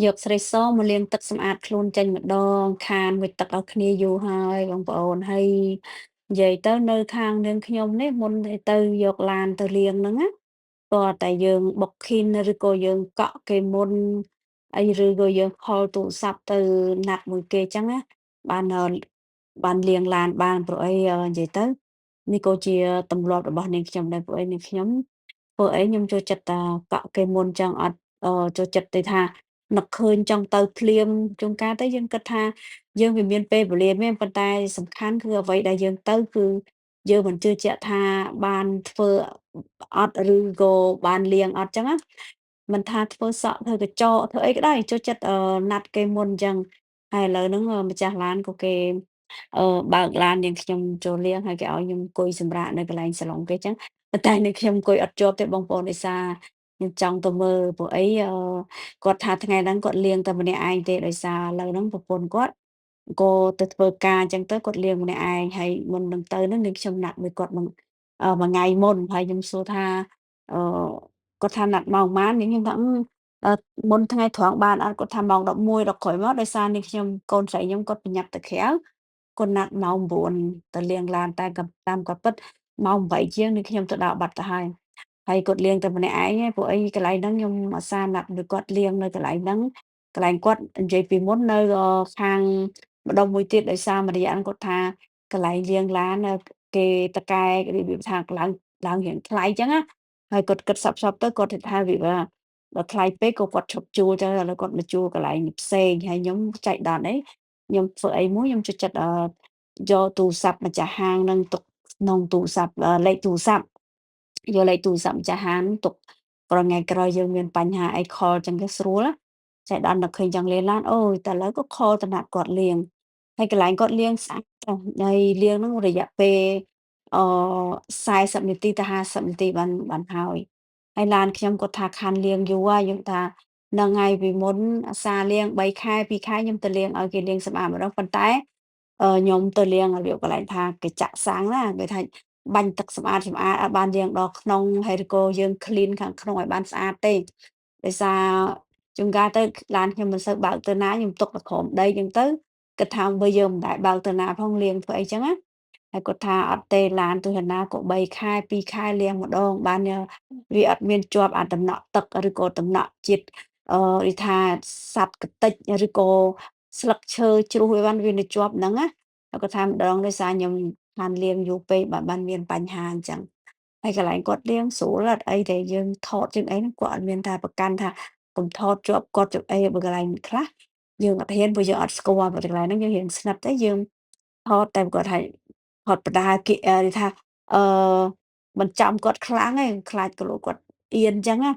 យកស្រីសមកលាងទឹកសម្អាតខ្លួនចេញម្ដង ខានងុយទឹកឲ្យគ្នាយូរហើយបងប្អូន ហើយនិយាយទៅនៅខាងនាងខ្ញុំនេះមុនដែលទៅយកឡានទៅលាងហ្នឹងណាទាល់តែយើងបុកឃីនឬក៏យើងកក់គេមុនអីឬក៏យើងខលទូរស័ព្ទទៅណាត់មួយគេចឹងណាបានបានលាងឡានបានព្រោះអីនិយាយទៅនេះក៏ជាទម្លាប់របស់នាងខ្ញុំដែរព្រោះអីនាងខ្ញុំធ្វើអីខ្ញុំចូលចិត្តកក់គេមុនចឹងអត់ចូលចិត្តទេថានឹកឃើញចង់ទៅភ្លាមជួនកាលទៅយើងគិតថាយើងវាមានពេលវេលាមែនប៉ុន្តែសំខាន់គឺអ្វីដែលយើងទៅគឺយើងមិនជឿជាក់ថាបានធ្វើអត់ឬក៏បានលាងអត់ចឹងណាមិនថាធ្វើសក់ធ្វើកញ្ចក់ធ្វើអីក៏ដោយចូលចិត្តណាត់គេមុនចឹងហើយឥឡូវហ្នឹងម្ចាស់ឡានក៏គេបើកឡាននាងខ្ញុំចូលលាងហើយគេឲ្យខ្ញុំអង្គុយសម្រាកនៅកន្លែងសាឡុងគេចឹងប៉ុន្តែនាងខ្ញុំអង្គុយអត់ជាប់ទេបងប្អូនដោយសារខ្ញុំចង់ទៅមើលព្រោះអីគាត់ថាថ្ងៃហ្នឹងគាត់លាងតែម្នាក់ឯងទេដោយសារឥឡូវហ្នឹងប្រពន្ធគាត់ក៏ទៅធ្វើការអញ្ចឹងទៅគាត់លាងម្នាក់ឯងហើយមុននឹងទៅហ្នឹងនាងខ្ញុំណាត់មួយគាត់មួយថ្ងៃមុនហើយខ្ញុំសួរថាអឺគាត់ថាណាត់ម៉ោងប៉ុន្មាននាងខ្ញុំថាអឺមុនថ្ងៃត្រង់បានអត់គាត់ថាម៉ោង11ដល់ក្រោយមកដោយសារនាងខ្ញុំកូនស្រីខ្ញុំគាត់ប្រញាប់ទៅក្រៅគាត់ណាត់ម៉ោង9ទៅលាងឡានតែក៏តាមគាត់ពិតម៉ោង8ជាងនាងខ្ញុំទៅដល់បាត់ទៅហើយ ហើយគាត់លាងតែម្នាក់ឯងឯងព្រោះអីកន្លែងហ្នឹងខ្ញុំអាសាណាត់មួយគាត់លាងនៅកន្លែងហ្នឹងកន្លែងគាត់និយាយពីមុននៅខាងម្ដុំមួយទៀតដោយសារមួយរយៈហ្នឹងគាត់ថាកន្លែងលាងឡានគេតកែរបៀបថាឡើងរៀងថ្លៃចឹងណាហើយគាត់គិតសព្វៗទៅគាត់គិតថាវាដល់ថ្លៃពេកក៏គាត់ឈប់ជួលទៅឥឡូវគាត់មកជួលកន្លែងផ្សេងហើយខ្ញុំចៃដន្យអីខ្ញុំធ្វើអីមួយខ្ញុំចូលចិត្តយកទូរស័ព្ទម្ចាស់ហាងហ្នឹងទុកក្នុងទូរស័ព្ទលេខទូរស័ព្ទ យកលេខទូរស័ព្ទម្ចាស់ហាងទុកព្រោះថ្ងៃក្រោយយើងមានបញ្ហាអីខលចឹងទៅស្រួលណាចៃដន្យនឹកឃើញចង់លាងឡានអូយតែឥឡូវក៏ខលទៅណាត់គាត់លាងហើយកន្លែងគាត់លាងស្អាតហើយលាងហ្នឹងរយៈពេលអឺ40នាទីទៅ50នាទីបានហើយហើយឡានខ្ញុំគាត់ថាខានលាងយូរហើយខ្ញុំថាហ្នឹងហើយពីមុនអាសាលាង3ខែ2ខែខ្ញុំទៅលាងឲ្យគេលាងសម្អាតម្ដងប៉ុន្តែខ្ញុំទៅលាងរបៀបកន្លែងថាគេចាក់សាំងណាគេថា បាញ់ទឹកសម្អាតឲ្យបានយ៉ាងដល់ក្នុងហើយឬក៏យើង clean ខាងក្នុងឲ្យបានស្អាតទេដោយសារជួនកាលទៅឡានខ្ញុំមិនសូវបើកទៅណាខ្ញុំទុកនៅក្រោមដីចឹងទៅគិតថាបើយើងមិនដែលបើកទៅណាផងលាងធ្វើអីចឹងណាហើយគាត់ថាអត់ទេឡានទោះយ៉ាងណាក៏3ខែ2ខែលាងម្ដងបានវាអត់មានជាប់អាតំណក់ទឹកឬក៏តំណក់ជាតិដូចថាសត្វកន្ទិចឬក៏ស្លឹកឈើជ្រុះវាបានវានៅជាប់ហ្នឹងណា ហើយគាត់ថាម្ដងដោយសារខ្ញុំហាន់លាងយូរពេកបានមានបញ្ហាអញ្ចឹងហើយកន្លែងគាត់លាងស្រួលអត់អីទេយើងថតយើងអីហ្នឹងគាត់អត់មានថាប្រកាន់ថាកុំថតជាប់គាត់ជាប់អីបើកន្លែងខ្លះយើងអត់ហ៊ានព្រោះយើងអត់ស្គាល់បើកន្លែងហ្នឹងយើងរៀងស្និទ្ធទេយើងថតតែគាត់ថាថតបណ្ដាគេដូចថាអឺមិនចាំគាត់ខ្លាំងទេខ្លាចគាត់អៀនអញ្ចឹងណា